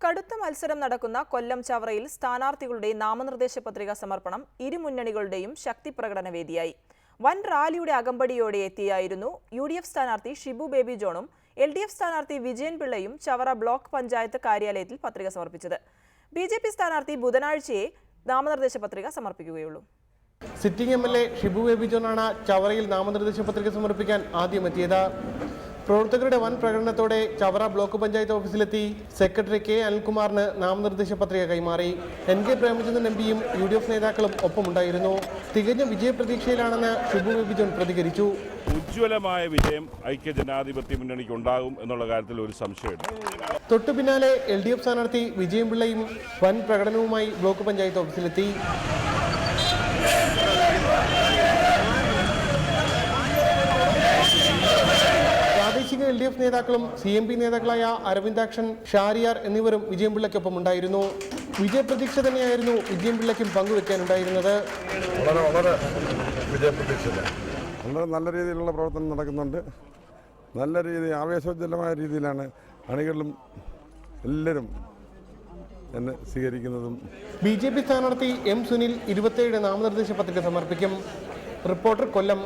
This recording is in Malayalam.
കടുത്ത മത്സരം നടക്കുന്ന കൊല്ലം ചവറയിൽ സ്ഥാനാർത്ഥികളുടെ നാമനിർദ്ദേശ പത്രിക സമർപ്പണം ഇരുമുന്നണികളുടെയും ശക്തിപ്രകടന വേദിയായി. വൻ റാലിയുടെ അകമ്പടിയോടെ എത്തിയായിരുന്നു UDF സ്ഥാനാർത്ഥി ഷിബു ബേബി ജോണും LDF സ്ഥാനാർത്ഥി വിജയൻ പിള്ളയും ചവറ ബ്ലോക്ക് പഞ്ചായത്ത് കാര്യാലയത്തിൽ പത്രിക സമർപ്പിച്ചത്. BJP സ്ഥാനാർത്ഥി ബുധനാഴ്ചയെ നാമനിർദ്ദേശ പത്രിക സമർപ്പിക്കുകയുള്ളൂ. സിറ്റിംഗ് MLA ഷിബു ബേബി ജോണാണ് ചവറയിൽ നാമനിർദ്ദേശ പത്രിക സമർപ്പിക്കാൻ ആദ്യമെത്തിയത്. പ്രവർത്തകരുടെ വൻ പ്രകടനത്തോടെ ചവറ ബ്ലോക്ക് പഞ്ചായത്ത് ഓഫീസിലെത്തി സെക്രട്ടറി K അനിൽകുമാറിന് നാമനിർദ്ദേശ പത്രിക കൈമാറി. NK പ്രേമചന്ദ്രൻ MPയും UDF നേതാക്കളും ഒപ്പമുണ്ടായിരുന്നു. തികഞ്ഞ വിജയപ്രതീക്ഷയിലാണെന്ന് ഷിബു ബേബി ജോൺ പ്രതികരിച്ചു. ഉജ്ജ്വലമായ വിജയം ഐക്യജനാധിപത്യ മുന്നണിക്ക് ഉണ്ടാകും എന്നുള്ള കാര്യത്തിൽ ഒരു സംശയമില്ല. തൊട്ടു പിന്നാലെ LDF സ്ഥാനാർത്ഥി വിജയൻ പിള്ളയും വൻ പ്രകടനവുമായി ബ്ലോക്ക് പഞ്ചായത്ത് ഓഫീസിലെത്തി. പ്രാദേശിക LDF നേതാക്കളും CMP നേതാക്കളായ അരവിന്ദാക്ഷൻ, ഷാരിയാർ എന്നിവരും വിജയൻ പിള്ളയ്ക്കൊപ്പം ഉണ്ടായിരുന്നു. വിജയപ്രതീക്ഷ തന്നെയായിരുന്നു വിജയൻ പിള്ളയ്ക്കും പങ്കുവെക്കാനുണ്ടായിരുന്നത്. വളരെ നല്ല രീതിയിലുള്ള പ്രവർത്തനം നടക്കുന്നുണ്ട്. നല്ല രീതി ആവേശോജ്വലമായ രീതിയിലാണ് അണികളും എല്ലാവരും എന്നെ സ്വീകരിക്കുന്നതും. BJP സ്ഥാനാർത്ഥി M സുനിൽ 27 നാമനിർദ്ദേശ പത്രിക സമർപ്പിക്കും. റിപ്പോർട്ടർ, കൊല്ലം.